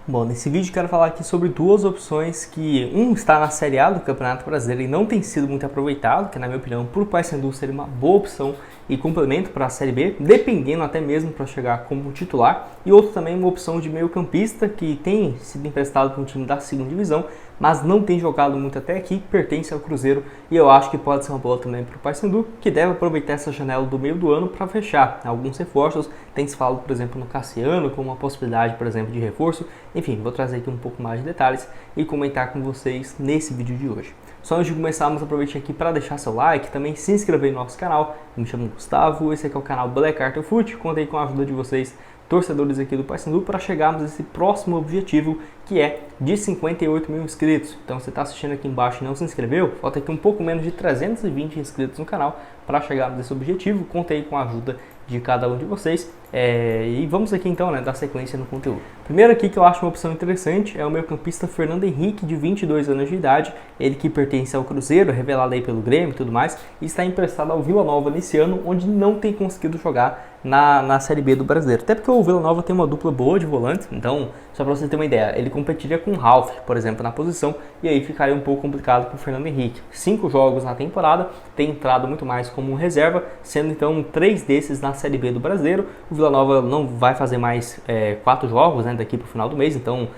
Bom, nesse vídeo quero falar aqui sobre duas opções que um está na Série A do Campeonato Brasileiro e não tem sido muito aproveitado, que na minha opinião, para o Paysandu seria uma boa opção e complemento para a Série B, dependendo até mesmo para chegar como titular, e outro também uma opção de meio campista que tem sido emprestado para um time da segunda divisão, mas não tem jogado muito até aqui, pertence ao Cruzeiro e eu acho que pode ser uma boa também para o Paysandu, que deve aproveitar essa janela do meio do ano para fechar alguns reforços. Tem se falado, por exemplo, no Cassiano como uma possibilidade, por exemplo, de reforço. Enfim, vou trazer aqui um pouco mais de detalhes e comentar com vocês nesse vídeo de hoje. Só antes de começarmos, aproveite aqui para deixar seu like, também se inscrever no nosso canal. Eu me chamo Gustavo, esse aqui é o canal Black Arthur Foot, contei com a ajuda de vocês, torcedores aqui do Paysandu, para chegarmos a esse próximo objetivo, que é de 58 mil inscritos. Então, você está assistindo aqui embaixo e não se inscreveu, falta aqui um pouco menos de 320 inscritos no canal para chegarmos a esse objetivo. Contei com a ajuda de cada um de vocês. E vamos aqui então, dar sequência no conteúdo. Primeiro aqui que eu acho uma opção interessante é o meio-campista Fernando Henrique, de 22 anos de idade, ele que pertence ao Cruzeiro, revelado aí pelo Grêmio e tudo mais, e está emprestado ao Vila Nova nesse ano, onde não tem conseguido jogar na Série B do Brasileiro. Até porque o Vila Nova tem uma dupla boa de volantes, então, só para você ter uma ideia, ele competiria com o Ralf, por exemplo, na posição, e aí ficaria um pouco complicado para o Fernando Henrique. 5 jogos na temporada, tem entrado muito mais como reserva, sendo então 3 desses na Série B do Brasileiro. O Vila Nova não vai fazer mais 4 jogos daqui para o final do mês, então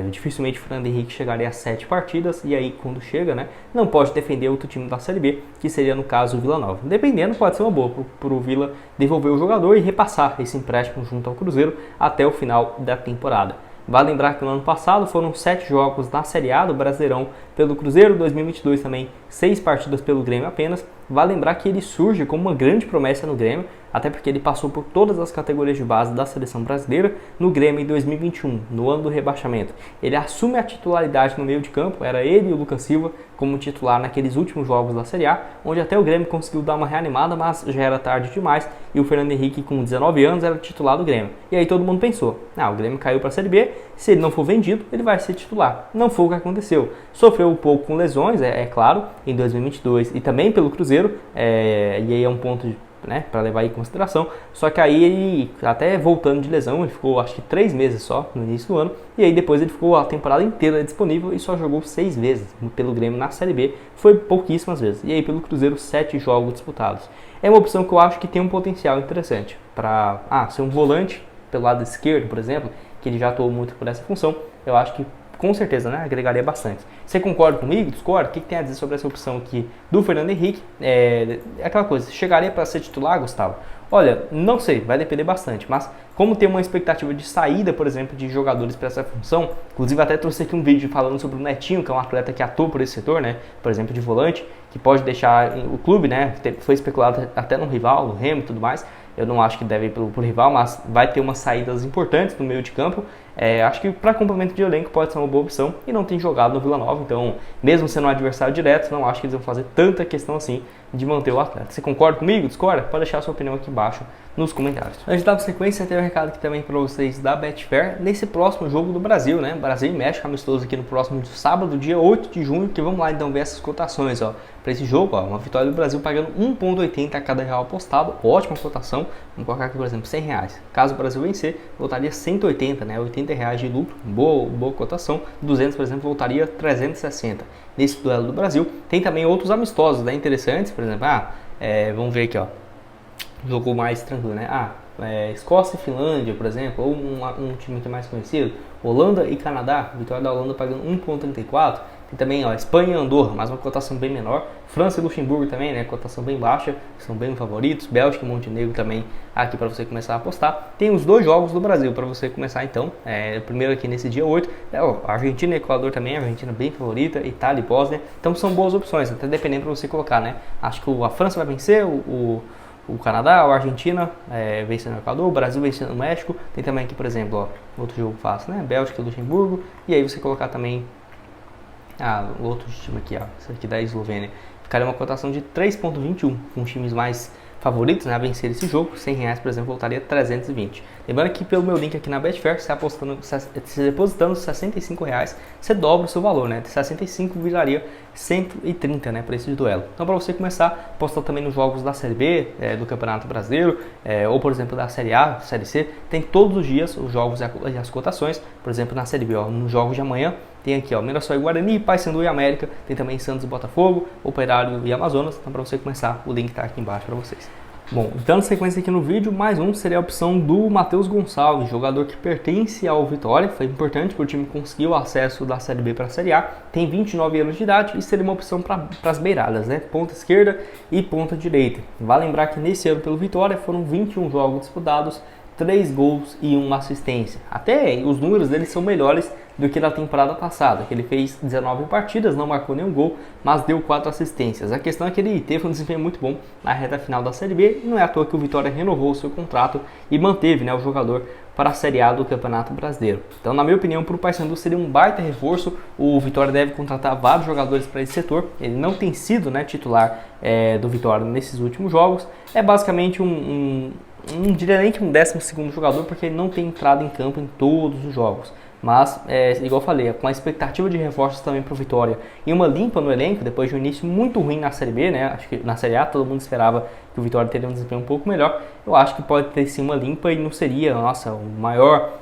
dificilmente o Fernando Henrique chegaria a 7 partidas, e aí quando chega, não pode defender outro time da Série B, que seria no caso o Vila Nova. Dependendo, pode ser uma boa para o Vila devolver o jogador e repassar esse empréstimo junto ao Cruzeiro até o final da temporada. Vale lembrar que no ano passado foram 7 jogos na Série A do Brasileirão pelo Cruzeiro, 2022 também 6 partidas pelo Grêmio apenas. Vale lembrar que ele surge como uma grande promessa no Grêmio, até porque ele passou por todas as categorias de base da seleção brasileira no Grêmio em 2021, no ano do rebaixamento. Ele assume a titularidade no meio de campo, era ele e o Lucas Silva como titular naqueles últimos jogos da Série A, onde até o Grêmio conseguiu dar uma reanimada, mas já era tarde demais, e o Fernando Henrique, com 19 anos, era titular do Grêmio. E aí todo mundo pensou, o Grêmio caiu para a Série B, se ele não for vendido, ele vai ser titular. Não foi o que aconteceu. Sofreu um pouco com lesões, é claro, em 2022, e também pelo Cruzeiro, e aí é um ponto para levar em consideração. Só que aí ele, até voltando de lesão, ele ficou acho que 3 meses só no início do ano, e aí depois ele ficou a temporada inteira disponível e só jogou 6 vezes pelo Grêmio na Série B, foi pouquíssimas vezes, e aí pelo Cruzeiro 7 jogos disputados. É uma opção que eu acho que tem um potencial interessante para ser um volante pelo lado esquerdo, por exemplo, que ele já atuou muito por essa função. Eu acho que com certeza, agregaria bastante. Você concorda comigo? Discorda? O que tem a dizer sobre essa opção aqui do Fernando Henrique? É aquela coisa, chegaria para ser titular, Gustavo? Olha, não sei, vai depender bastante, mas como tem uma expectativa de saída, por exemplo, de jogadores para essa função, inclusive até trouxe aqui um vídeo falando sobre o Netinho, que é um atleta que atua por esse setor, por exemplo, de volante, que pode deixar o clube, foi especulado até no rival, no Remo e tudo mais. Eu não acho que deve ir pro rival, mas vai ter umas saídas importantes no meio de campo. Acho que para complemento de elenco pode ser uma boa opção, e não tem jogado no Vila Nova, então mesmo sendo um adversário direto, não acho que eles vão fazer tanta questão assim de manter o atleta. Você concorda comigo? Discorda? Pode deixar a sua opinião aqui embaixo nos comentários. Antes de dar sequência, tem um recado aqui também para vocês da Betfair, nesse próximo jogo do Brasil, Brasil e México amistoso aqui no próximo sábado, dia 8 de junho, que vamos lá então ver essas cotações, para esse jogo, uma vitória do Brasil pagando 1,80 a cada real apostado, ótima cotação. Vamos colocar aqui, por exemplo, R$100. Caso o Brasil vencer, voltaria 180, R$80 de lucro, boa cotação. 200, por exemplo, voltaria 360 nesse duelo do Brasil. Tem também outros amistosos, interessantes, por exemplo, vamos ver aqui, jogo mais tranquilo, Escócia e Finlândia, por exemplo, ou um time que é mais conhecido, Holanda e Canadá, vitória da Holanda pagando 1,34. Tem também Espanha e Andorra, mais uma cotação bem menor. França e Luxemburgo também, cotação bem baixa, são bem favoritos. Bélgica e Montenegro também aqui para você começar a apostar. Tem os 2 jogos do Brasil para você começar então. Primeiro aqui nesse dia 8, Argentina e Equador também, Argentina bem favorita, Itália e Bósnia. Então são boas opções, até dependendo para você colocar, Acho que a França vai vencer, o Canadá, a Argentina vencendo o Equador, o Brasil vencendo o México. Tem também aqui, por exemplo, outro jogo fácil, Bélgica e Luxemburgo. E aí você colocar também outro time aqui, esse aqui da Eslovênia. Ficaria uma cotação de 3,21, com times mais favoritos, né, a vencer esse jogo. R$100, por exemplo, voltaria 320. Lembrando que pelo meu link aqui na Betfair, você depositando R$65, você dobra o seu valor, né? De 65 viraria 130, né, para esse duelo. Então, para você começar, apostar também nos jogos da Série B, do Campeonato Brasileiro, ou por exemplo da Série A, Série C, tem todos os dias os jogos e as cotações. Por exemplo, na Série B, ó, nos jogos de amanhã, tem aqui, ó, Mirassol e Guarani, Paysandu e América, tem também Santos e Botafogo, Operário e Amazonas. Então, para você começar, o link está aqui embaixo para vocês. Bom, dando sequência aqui no vídeo, mais um seria a opção do Matheus Gonçalves, jogador que pertence ao Vitória, foi importante para o time conseguir o acesso da Série B para a Série A, tem 29 anos de idade e seria uma opção para as beiradas, né? Ponta esquerda e ponta direita. Vale lembrar que nesse ano pelo Vitória foram 21 jogos disputados, 3 gols e 1 assistência. Até os números dele são melhores do que na temporada passada, que ele fez 19 partidas, não marcou nenhum gol, mas deu 4 assistências. A questão é que ele teve um desempenho muito bom na reta final da Série B, e não é à toa que o Vitória renovou o seu contrato e manteve, né, o jogador para a Série A do Campeonato Brasileiro. Então, na minha opinião, para o Paysandu seria um baita reforço. O Vitória deve contratar vários jogadores para esse setor. Ele não tem sido, né, titular do Vitória nesses últimos jogos. É basicamente não diria nem que um 12º jogador, porque ele não tem entrado em campo em todos os jogos. Mas, igual eu falei, com a expectativa de reforços também para o Vitória e uma limpa no elenco, depois de um início muito ruim na Série B, né? Acho que na Série A todo mundo esperava que o Vitória teria um desempenho um pouco melhor. Eu acho que pode ter sim uma limpa e não seria, nossa, o maior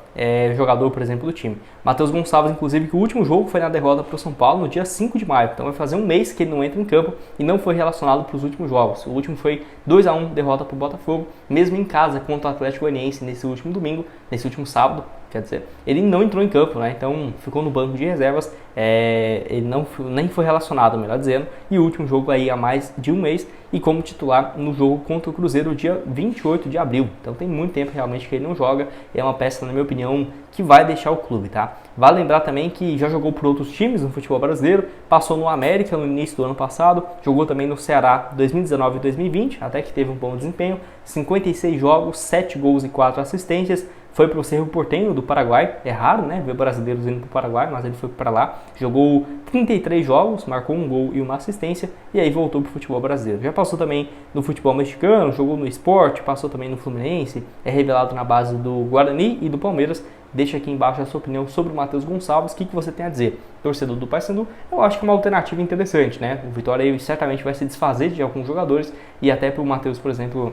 jogador, por exemplo, do time. Matheus Gonçalves, inclusive, que o último jogo foi na derrota para o São Paulo no dia 5 de maio. Então vai fazer um mês que ele não entra em campo e não foi relacionado para os últimos jogos. O último foi 2-1, derrota para o Botafogo, mesmo em casa contra o Atlético Goianiense nesse último domingo, nesse último sábado. Quer dizer, ele não entrou em campo, né? Então ficou no banco de reservas, ele nem foi relacionado, melhor dizendo, e o último jogo aí há mais de um mês e como titular no jogo contra o Cruzeiro dia 28 de abril. Então tem muito tempo realmente que ele não joga, é uma peça, na minha opinião, que vai deixar o clube, tá? Vale lembrar também que já jogou por outros times no futebol brasileiro, passou no América no início do ano passado, jogou também no Ceará 2019 e 2020, até que teve um bom desempenho, 56 jogos, 7 gols e 4 assistências. Foi para o Cerro Porteño do Paraguai, é raro, né, ver brasileiros indo para o Paraguai, mas ele foi para lá, jogou 33 jogos, marcou um gol e uma assistência, e aí voltou para o futebol brasileiro. Já passou também no futebol mexicano, jogou no Sport, passou também no Fluminense, é revelado na base do Guarani e do Palmeiras. Deixa aqui embaixo a sua opinião sobre o Matheus Gonçalves, o que você tem a dizer? Torcedor do Paysandu, eu acho que é uma alternativa interessante, né? O Vitória certamente vai se desfazer de alguns jogadores, e até para o Matheus, por exemplo,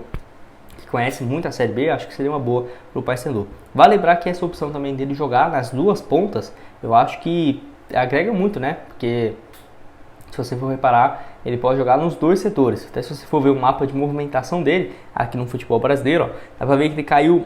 que conhece muito a Série B, acho que seria uma boa para o Paysandu. Vale lembrar que essa opção também dele jogar nas duas pontas, eu acho que agrega muito, né? Porque se você for reparar, ele pode jogar nos dois setores. Até se você for ver o mapa de movimentação dele aqui no futebol brasileiro, ó, dá para ver que ele caiu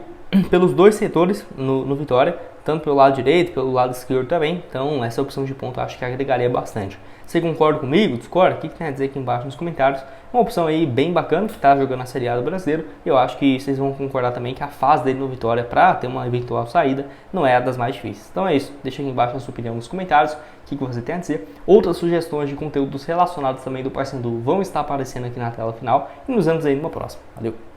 pelos dois setores no Vitória, tanto pelo lado direito, pelo lado esquerdo também. Então essa opção de ponta eu acho que agregaria bastante. Você concorda comigo? Discorda? O que tem a dizer aqui embaixo nos comentários? Uma opção aí bem bacana que está jogando a Série A do Brasileiro. E eu acho que vocês vão concordar também que a fase dele no Vitória para ter uma eventual saída não é a das mais difíceis. Então é isso. Deixa aqui embaixo a sua opinião nos comentários. O que você tem a dizer? Outras sugestões de conteúdos relacionados também do Paysandu vão estar aparecendo aqui na tela final. E nos vemos aí numa próxima. Valeu!